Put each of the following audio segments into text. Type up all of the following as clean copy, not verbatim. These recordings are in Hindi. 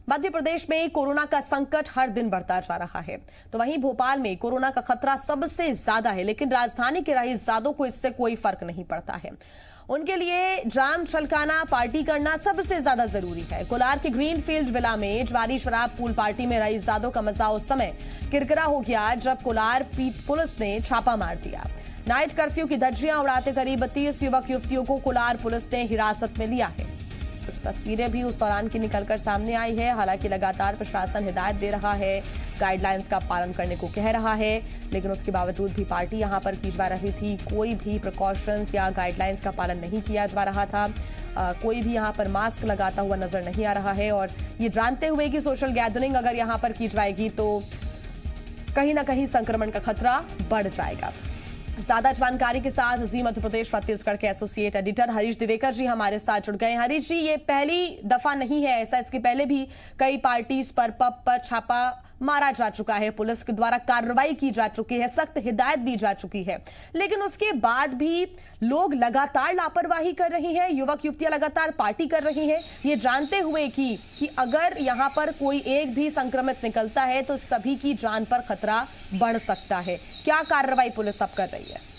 मध्य प्रदेश में कोरोना का संकट हर दिन बढ़ता जा रहा है, तो वहीं भोपाल में कोरोना का खतरा सबसे ज्यादा है, लेकिन राजधानी के रईसजादों को इससे कोई फर्क नहीं पड़ता है। उनके लिए जाम छलकाना, पार्टी करना सबसे ज्यादा जरूरी है। कोलार के ग्रीनफील्ड विला में जवारी शराब पूल पार्टी में रईसजादों का मजा उस समय किरकिरा हो गया जब कोलार पुलिस ने छापा मार दिया। नाइट कर्फ्यू की धज्जियां उड़ाते करीब 30 युवक युवतियों को कोलार पुलिस ने हिरासत में लिया है। कुछ तस्वीरें भी उस दौरान की निकलकर सामने आई है। हालांकि लगातार प्रशासन हिदायत दे रहा है, गाइडलाइंस का पालन करने को कह रहा है, लेकिन उसके बावजूद भी पार्टी यहां पर की जा रही थी। कोई भी प्रिकॉशंस या गाइडलाइंस का पालन नहीं किया जा रहा था। कोई भी यहां पर मास्क लगाता हुआ नजर नहीं आ रहा है, और ये जानते हुए कि सोशल गैदरिंग अगर यहां पर की जाएगी तो कहीं ना कहीं संक्रमण का खतरा बढ़ जाएगा। ज्यादा जानकारी के साथ जी मध्य प्रदेश छत्तीसगढ़ के एसोसिएट एडिटर हरीश दिवेकर जी हमारे साथ जुड़ गए। हरीश जी, ये पहली दफा नहीं है ऐसा, इसके पहले भी कई पार्टीज पर पब पर छापा मारा जा चुका है, पुलिस के द्वारा कार्रवाई की जा चुकी है, सख्त हिदायत दी जा चुकी है, लेकिन उसके बाद भी लोग लगातार लापरवाही कर रही हैं, युवक युवतियां लगातार पार्टी कर रही हैं, ये जानते हुए कि अगर यहां पर कोई एक भी संक्रमित निकलता है तो सभी की जान पर खतरा बढ़ सकता है। क्या कार्रवाई पुलिस अब कर रही है?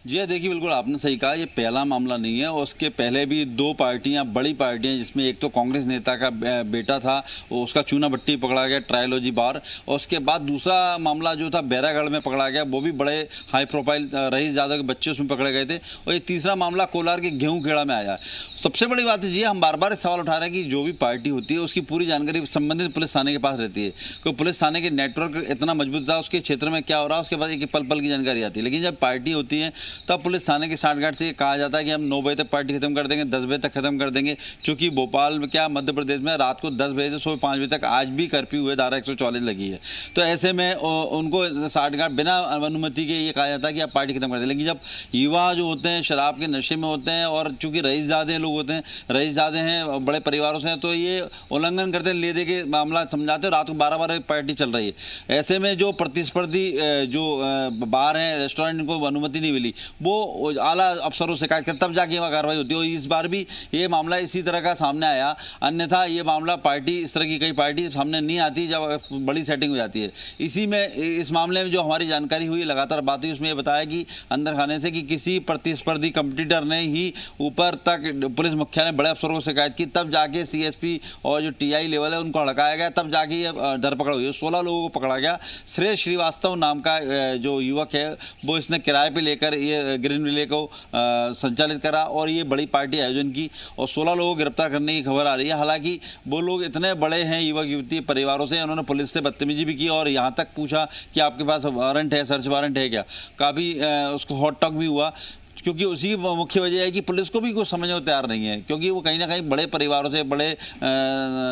जी देखिए, बिल्कुल आपने सही कहा, ये पहला मामला नहीं है। उसके पहले भी दो पार्टियां, बड़ी पार्टियां, जिसमें एक तो कांग्रेस नेता का बेटा था, उसका चूना भट्टी पकड़ा गया, ट्रायोलॉजी बार, और उसके बाद दूसरा मामला जो था बैरागढ़ में पकड़ा गया, वो भी बड़े हाई प्रोफाइल रईस यादव के बच्चे उसमें पकड़े गए थे, और ये तीसरा मामला कोलार के गेहूँ खेड़ा में आया। सबसे बड़ी बात है, हम बार बार सवाल उठा रहे हैं कि जो भी पार्टी होती है उसकी पूरी जानकारी संबंधित पुलिस थाने के पास रहती है, क्योंकि पुलिस थाने के नेटवर्क इतना मजबूत था, उसके क्षेत्र में क्या हो रहा है उसके बाद एक पल पल की जानकारी आती है। लेकिन जब पार्टी होती है तब पुलिस थाने की साठगांठ से कहा जाता है कि हम 9 बजे तक पार्टी खत्म कर देंगे, 10 बजे तक खत्म कर देंगे, क्योंकि भोपाल में क्या मध्य प्रदेश में रात को 10 बजे से सुबह 5 बजे तक आज भी कर्फ्यू हुए, धारा 144 लगी है। तो ऐसे में उनको साठगांठ बिना अनुमति के ये कहा जाता है कि आप पार्टी खत्म कर दें। लेकिन जब युवा जो होते हैं शराब के नशे में होते हैं, और चूंकि रईसजादे लोग होते हैं, रईसजादे हैं, बड़े परिवारों से हैं, तो ये उल्लंघन करते हैं, ले दे के मामला समझाते हैं, रात को 12-12 पार्टी चल रही है। ऐसे में जो प्रतिस्पर्धी जो बार हैं, रेस्टोरेंट, इनको अनुमति नहीं मिली, वो आला अफसरों से शिकायत कर तब जाके वहाँ कार्रवाई होती है। और इस बार भी ये मामला इसी तरह का सामने आया, अन्यथा ये मामला पार्टी, इस तरह की कई पार्टी सामने नहीं आती जब बड़ी सेटिंग हो जाती है। इसी में इस मामले में जो हमारी जानकारी हुई, लगातार बात हुई, उसमें ये बताया कि अंदर खाने से कि किसी प्रतिस्पर्धी कंपटीटर ने ही ऊपर तक पुलिस मुख्यालय बड़े अफसरों को शिकायत की, तब जाके सीएसपी और जो टीआई लेवल है उनको हड़काया गया, तब जाके ये धरपकड़ हुई। 16 लोगों को पकड़ा गया। श्रेयस श्रीवास्तव नाम का जो युवक है, वो इसने किराए पे लेकर ये ग्रीन विले को संचालित करा, और ये बड़ी पार्टी आयोजन की, और 16 लोगों को गिरफ्तार करने की खबर आ रही है। हालांकि वो लोग इतने बड़े हैं, युवक युवती परिवारों से, उन्होंने पुलिस से बदतमीजी भी की, और यहाँ तक पूछा कि आपके पास वारंट है, सर्च वारंट है क्या, काफ़ी उसको हॉट टॉक भी हुआ, क्योंकि उसी मुख्य वजह है कि पुलिस को भी कुछ समझने को तैयार नहीं है, क्योंकि वो कहीं ना कहीं बड़े परिवारों से, बड़े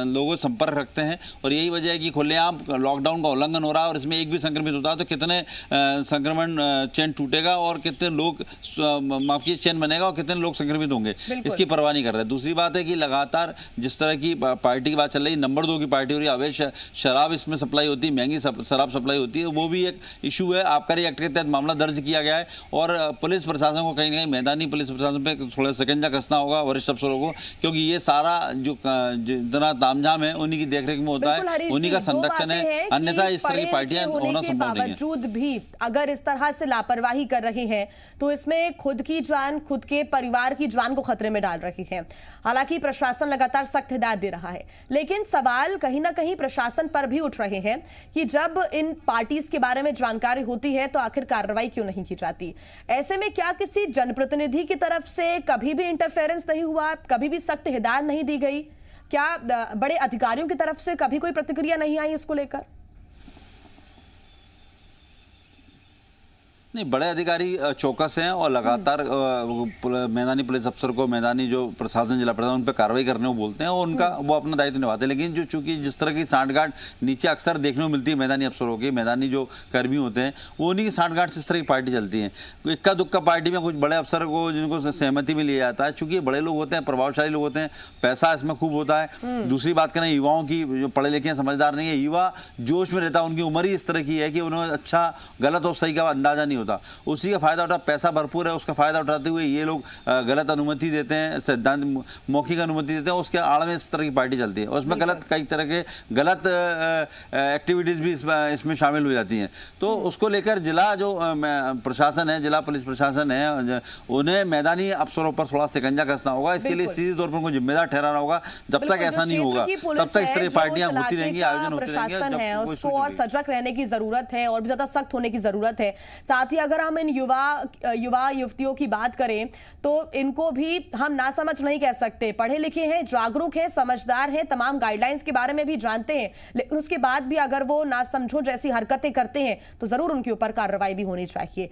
लोगों से संपर्क रखते हैं, और यही वजह है कि खुलेआम लॉकडाउन का उल्लंघन हो रहा है, और इसमें एक भी संक्रमित होता है तो कितने संक्रमण चेन टूटेगा, और कितने लोग माफी चेन बनेगा, और कितने लोग संक्रमित होंगे, इसकी परवाह नहीं कर रहे। दूसरी बात है कि लगातार जिस तरह की पार्टी की बात चल रही है, नंबर 2 की पार्टी हो रही है, अवैध शराब इसमें सप्लाई होती है, महंगी शराब सप्लाई होती है, वो भी एक इशू है। आबकारी एक्ट के तहत मामला दर्ज किया गया है, और पुलिस प्रशासन को कहीं ना कहीं, मैदानी पुलिस प्रशासन पे थोड़ा शिकंजा कसना होगा वरिष्ठ अफसरों को, क्योंकि ये सारा जो जितना तामझाम है उन्हीं की देखरेख में होता है, उन्हीं का संरक्षण है, अन्यथा इस तरह की पार्टियां होना संभव नहीं है। बावजूद भी अगर इस तरह से लापरवाही कर रही हैं तो इसमें खुद की जान, खुद के परिवार की जान को खतरे में डाल रही है। हालांकि प्रशासन लगातार सख्त हिदायत दे रहा है, लेकिन सवाल कहीं ना कहीं प्रशासन पर भी उठ रहे हैं कि जब इन पार्टीज के बारे में जानकारी होती है तो आखिर कार्रवाई क्यों नहीं की जाती। ऐसे में क्या किसी जनप्रतिनिधि की तरफ से कभी भी इंटरफेरेंस नहीं हुआ, कभी भी सख्त हिदायत नहीं दी गई? क्या बड़े अधिकारियों की तरफ से कभी कोई प्रतिक्रिया नहीं आई इसको लेकर? नहीं, बड़े अधिकारी चौकस हैं, और लगातार मैदानी पुलिस अफसर को, मैदानी जो प्रशासन, जिला प्रशासन, उन पर कार्रवाई करने को बोलते हैं, और उनका वो अपना दायित्व निभाते हैं। लेकिन जो चूंकि जिस तरह की साठगांठ नीचे अक्सर देखने को मिलती है मैदानी अफसरों की, मैदानी जो कर्मी होते हैं, वो उन्हीं की साठगांठ से इस तरह की पार्टी चलती है। इक्का दुक्का पार्टी में कुछ बड़े अफसर को, जिनको सहमति में लिया जाता है, चूंकि बड़े लोग होते हैं, प्रभावशाली लोग होते हैं, पैसा इसमें खूब होता है। दूसरी बात करें युवाओं की, जो पढ़े लिखे समझदार नहीं है, युवा जोश में रहता है, उनकी उम्र ही इस तरह की है कि उन्हें अच्छा गलत और सही का अंदाजा नहीं होता, उसी का फायदा उठा, पैसा भरपूर है, उसका फायदा उठाते हुए ये लोग गलत अनुमति देते हैं, सिद्धांत मौखिक अनुमति देते हैं, उसके आड़ में इस तरह की पार्टी चलती है। उसमें गलत कई तरह के गलत एक्टिविटीज भी इसमें शामिल हो जाती हैं। तो उसको लेकर जिला जो प्रशासन है, जिला पुलिस प्रशासन है, उन्हें मैदानी अफसरों पर थोड़ा शिकंजा कसना होगा। इसके लिए सीधे तौर पर उनको जिम्मेदार ठहराना होगा। जब तक ऐसा नहीं होगा तब तक इस तरह की पार्टियां होती रहेंगी, आयोजन होते रहेंगे। उसको और सजग रहने की जरूरत है और भी ज्यादा सख्त होने की जरूरत है। साथ ही अगर हम इन युवा युवतियों की बात करें तो इनको भी हम नासमझ नहीं कह सकते। पढ़े लिखे हैं, जागरूक हैं, समझदार हैं, तमाम गाइडलाइंस के बारे में भी जानते हैं, लेकिन उसके बाद भी अगर वो नासमझों जैसी हरकतें करते हैं तो जरूर उनके ऊपर कार्रवाई भी होनी चाहिए।